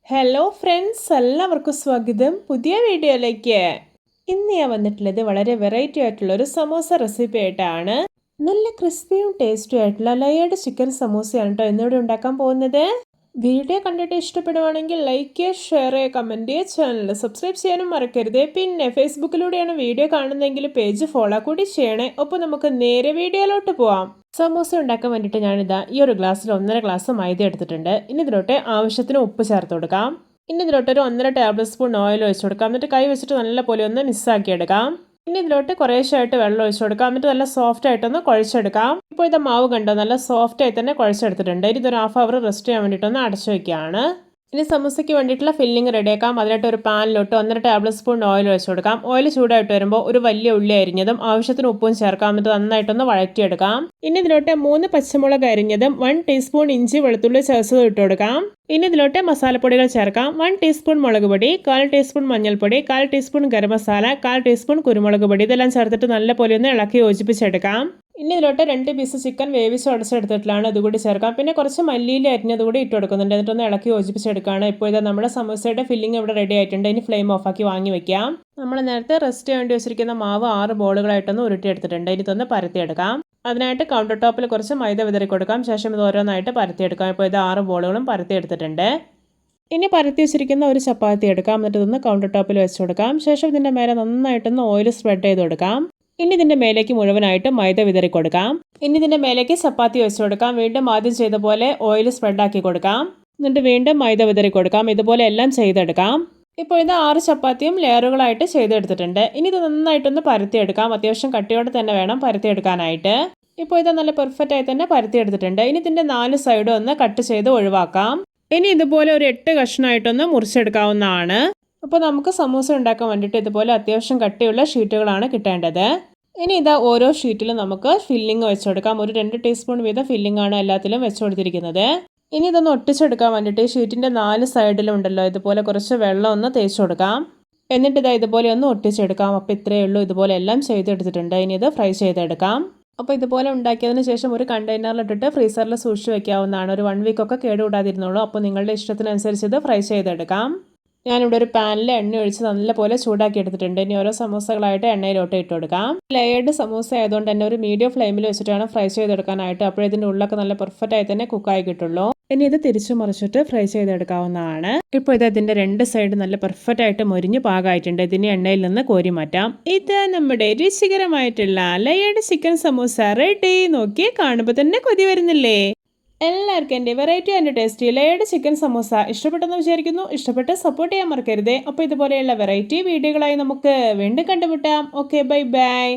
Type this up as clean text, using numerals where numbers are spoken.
Hello friends, എല്ലാവർക്കും സ്വാഗതം പുതിയ വീഡിയോയിലേക്ക്. ഇന്ന് ഞാൻ വന്നിട്ടുള്ളത് വളരെ വെറൈറ്റി ആയിട്ടുള്ള ഒരു സമോസ റെസിപ്പി ആയിട്ടാണ്. നല്ല ക്രിസ്പിയും ടേസ്റ്റും ആയിട്ടുള്ള ലേയേർഡ് ചിക്കൻ സമോസയാണ് കേട്ടോ ഇന്നിവിടെ ഉണ്ടാക്കാൻ പോകുന്നത്. വീഡിയോ കണ്ടിട്ട് ഇഷ്ടപ്പെടുവാണെങ്കിൽ ലൈക്ക് ചെയ്യുക, ഷെയർ ചെയ്യുക, കമൻറ്റ് ചെയ്യുക, ചാനൽ സബ്സ്ക്രൈബ് ചെയ്യാനും മറക്കരുത്. പിന്നെ ഫേസ്ബുക്കിലൂടെയാണ് വീഡിയോ കാണുന്നതെങ്കിൽ പേജ് ഫോളോ കൂടി ചെയ്യണേ. അപ്പോൾ നമുക്ക് നേരെ വീഡിയോയിലോട്ട് പോവാം. സമോസ ഉണ്ടാക്കാൻ വേണ്ടിയിട്ട് ഞാനിതാ ഈ ഒരു ഗ്ലാസ്സിൽ 1.5 ഗ്ലാസ് മൈദ എടുത്തിട്ടുണ്ട്. ഇനി ഇതിലോട്ട് ആവശ്യത്തിന് ഉപ്പ് ചേർത്ത് കൊടുക്കാം. ഇനി ഇതിലോട്ട് ഒരു 1.5 ടേബിൾ സ്പൂൺ ഓയിൽ ഒഴിച്ചു കൊടുക്കാം. എന്നിട്ട് കൈ വെച്ചിട്ട് നല്ലപോലെ ഒന്ന് മിക്സാക്കി എടുക്കാം. ഇനി ഇതിലോട്ട് കുറേശ്ശായിട്ട് വെള്ളം ഒഴിച്ചു കൊടുക്കാം. എന്നിട്ട് നല്ല സോഫ്റ്റ് ആയിട്ടൊന്ന് കുഴച്ചെടുക്കാം. ഇപ്പോൾ ഇത് മാവ് കണ്ടോ, നല്ല സോഫ്റ്റ് ആയി തന്നെ കുഴച്ചെടുത്തിട്ടുണ്ട്. ഇനി ഇതൊരു ഹാഫ് അവർ റെസ്റ്റ് ചെയ്യാൻ വേണ്ടിയിട്ടൊന്ന് അടച്ചു വയ്ക്കുകയാണ്. ഇനി സമോസയ്ക്ക് വേണ്ടിയിട്ടുള്ള ഫില്ലിംഗ് റെഡിയാക്കാം. അതിനായിട്ട് ഒരു പാനിലോട്ട് 1.5 ടേബിൾ സ്പൂൺ ഓയിൽ ഒഴിച്ചു കൊടുക്കാം. ഓയിൽ ചൂടായിട്ട് വരുമ്പോൾ ഒരു വലിയ ഉള്ളി അരിഞ്ഞതും ആവശ്യത്തിന് ഉപ്പും ചേർക്കാം. എന്നിട്ട് നന്നായിട്ടൊന്ന് വഴറ്റിയെടുക്കാം. ഇനി ഇതിലോട്ട് 3 പച്ചമുളക് അരിഞ്ഞതും 1 ടീസ്പൂൺ ഇഞ്ചി വെളുത്തുള്ളി ചേർത്തത് ഇട്ട് കൊടുക്കാം. ഇനി ഇതിലോട്ട് മസാലപ്പൊടികൾ ചേർക്കാം. 1 ടീസ്പൂൺ മുളക് പൊടി, 1/4 ടീസ്പൂൺ മഞ്ഞൾപ്പൊടി, 1/4 ടീസ്പൂൺ ഗരം മസാല, 1/4 ടീസ്പൂൺ കുരുമുളക് പൊടി, ഇതെല്ലാം ചേർത്തിട്ട് നല്ലപോലെ ഒന്ന് ഇളക്കി യോജിപ്പിച്ചെടുക്കാം. ഇനി ഇതിലോട്ട് 2 പീസ് ചിക്കൻ വേവിച്ച് ഉടച്ചെടുത്തിട്ടുള്ളതാണ്, ഇതുകൂടി ചേർക്കാം. പിന്നെ കുറച്ച് മല്ലിയില അരിഞ്ഞത് കൂടി ഇട്ട് കൊടുക്കുന്നുണ്ട്. എന്നിട്ടൊന്ന് ഇളക്കി യോജിപ്പിച്ചെടുക്കുകയാണ്. ഇപ്പോൾ ഇത് നമ്മുടെ സമോസയുടെ ഫില്ലിംഗ് ഇവിടെ റെഡി ആയിട്ടുണ്ട്. ഇനി ഫ്ലെയിം ഓഫാക്കി വാങ്ങി വെക്കാം. നമ്മൾ നേരത്തെ റെസ്റ്റ് വേണ്ടി വെച്ചിരിക്കുന്ന മാവ് 6 ബോളുകളായിട്ടൊന്ന് ഉരുട്ടിയെടുത്തിട്ടുണ്ട്. ഇനി ഇതൊന്ന് പരത്തിയെടുക്കാം. അതിനായിട്ട് കൗണ്ടർ ടോപ്പിൽ കുറച്ച് മൈദ വിതറി കൊടുക്കാം. ശേഷം ഇത് ഓരോന്നായിട്ട് പരത്തിയെടുക്കാം. ഇപ്പോൾ ഇത് 6 ബോളുകളും പരത്തിയെടുത്തിട്ടുണ്ട്. ഇനി പരത്തി വെച്ചിരിക്കുന്ന ഒരു ചപ്പാത്തി എടുക്കാം. എന്നിട്ട് ഇതൊന്ന് കൗണ്ടർ ടോപ്പിൽ വെച്ച് കൊടുക്കാം. ശേഷം ഇതിൻ്റെ മേലെ നന്നായിട്ടൊന്ന് ഓയിൽ സ്പ്രെഡ് ചെയ്ത് കൊടുക്കാം. ഇനി ഇതിൻ്റെ മേലേക്ക് മുഴുവനായിട്ട് മൈദ വിതറി കൊടുക്കാം. ഇനി ഇതിൻ്റെ മേലേക്ക് ചപ്പാത്തി വെച്ച് കൊടുക്കാം. വീണ്ടും ആദ്യം ചെയ്ത പോലെ ഓയിൽ സ്പ്രെഡാക്കി കൊടുക്കാം. എന്നിട്ട് വീണ്ടും മൈദ വിതറി കൊടുക്കാം. ഇതുപോലെ എല്ലാം ചെയ്തെടുക്കാം. ഇപ്പോൾ ഇത് 6 ചപ്പാത്തിയും ലെയറുകളായിട്ട് ചെയ്തെടുത്തിട്ടുണ്ട്. ഇനി ഇത് നന്നായിട്ടൊന്ന് പരത്തിയെടുക്കാം. അത്യാവശ്യം കട്ടിയോടെ തന്നെ വേണം പരത്തിയെടുക്കാനായിട്ട്. ഇപ്പോൾ ഇത് നല്ല പെർഫെക്റ്റ് ആയി തന്നെ പരത്തിയെടുത്തിട്ടുണ്ട്. ഇനി ഇതിൻ്റെ 4 സൈഡും ഒന്ന് കട്ട് ചെയ്ത് ഒഴിവാക്കാം. ഇനി ഇതുപോലെ ഒരു 8 കഷ്ണമായിട്ടൊന്ന് മുറിച്ചെടുക്കാവുന്നതാണ്. അപ്പോൾ നമുക്ക് സമൂസ ഉണ്ടാക്കാൻ വേണ്ടിയിട്ട് ഇതുപോലെ അത്യാവശ്യം കട്ടിയുള്ള ഷീറ്റുകളാണ് കിട്ടേണ്ടത്. ഇനി ഇതാ ഓരോ ഷീറ്റിലും നമുക്ക് ഫില്ലിങ് വെച്ച് കൊടുക്കാം. ഒരു 2 ടീസ്പൂൺ വീതം ഫില്ലിംഗ് ആണ് എല്ലാത്തിലും വെച്ച് കൊടുത്തിരിക്കുന്നത്. ഇനി ഇതൊന്ന് ഒട്ടിച്ചെടുക്കാൻ വേണ്ടിയിട്ട് ഷീറ്റിൻ്റെ 4 സൈഡിലും ഉണ്ടല്ലോ ഇതുപോലെ കുറച്ച് വെള്ളം ഒന്ന് തേച്ച് കൊടുക്കാം. എന്നിട്ട് ഇതാ ഇതുപോലെ ഒന്ന് ഒട്ടിച്ചെടുക്കാം. അപ്പോൾ ഇത്രയേ ഉള്ളൂ. ഇതുപോലെ എല്ലാം ചെയ്തെടുത്തിട്ടുണ്ട്. ഇനി ഇത് ഫ്രൈ ചെയ്തെടുക്കാം. അപ്പോൾ ഇതുപോലെ ഉണ്ടാക്കിയതിന് ശേഷം ഒരു കണ്ടെയ്നറിലിട്ടിട്ട് ഫ്രീസറിൽ സൂക്ഷിച്ച് വയ്ക്കാവുന്നതാണ്. ഒരു 1 വീക്കൊക്കെ കേടുകൂടാതിരുന്നുള്ളൂ. അപ്പോൾ നിങ്ങളുടെ ഇഷ്ടത്തിനനുസരിച്ച് ഇത് ഫ്രൈ ചെയ്തെടുക്കാം. ഞാനിവിടെ ഒരു പാനിൽ എണ്ണ ഒഴിച്ച് നല്ലപോലെ ചൂടാക്കി എടുത്തിട്ടുണ്ട്. ഇനി ഓരോ സമൂസകളായിട്ട് എണ്ണയിലോട്ട് ഇട്ട് കൊടുക്കാം. ലേയേർഡ് സമൂസ ആയതുകൊണ്ട് തന്നെ ഒരു മീഡിയം ഫ്ലെയിമിൽ വെച്ചിട്ടാണ് ഫ്രൈ ചെയ്തെടുക്കാനായിട്ട്. അപ്പോൾ ഇതിൻ്റെ ഉള്ളൊക്കെ നല്ല പെർഫെക്റ്റ് ആയി തന്നെ കുക്കായി കിട്ടുള്ളൂ. ഇനി ഇത് തിരിച്ചു മറിച്ചിട്ട് ഫ്രൈ ചെയ്തെടുക്കാവുന്നതാണ്. ഇപ്പോൾ ഇത് ഇതിൻ്റെ 2 സൈഡ് നല്ല പെർഫെക്റ്റ് ആയിട്ട് മൊരിഞ്ഞ് പാകമായിട്ടുണ്ട്. ഇതിന് എണ്ണയിൽ നിന്ന് കോരി മാറ്റാം. ഇത് നമ്മുടെ രുചികരമായിട്ടുള്ള ലേയേർഡ് ചിക്കൻ സമൂസ റെഡി. നോക്കി കാണുമ്പോൾ തന്നെ കൊതി വരുന്നില്ലേ? എല്ലാവർക്കും എൻ്റെ variety and tasty layered chicken samosa ഇഷ്ടപ്പെട്ടെന്ന് വിചാരിക്കുന്നു. ഇഷ്ടപ്പെട്ട് സപ്പോർട്ട് ചെയ്യാൻ മറക്കരുത്. അപ്പോൾ ഇതുപോലെയുള്ള വെറൈറ്റി വീഡിയോകളായി നമുക്ക് വീണ്ടും കണ്ടുമുട്ടാം. Okay, bye bye.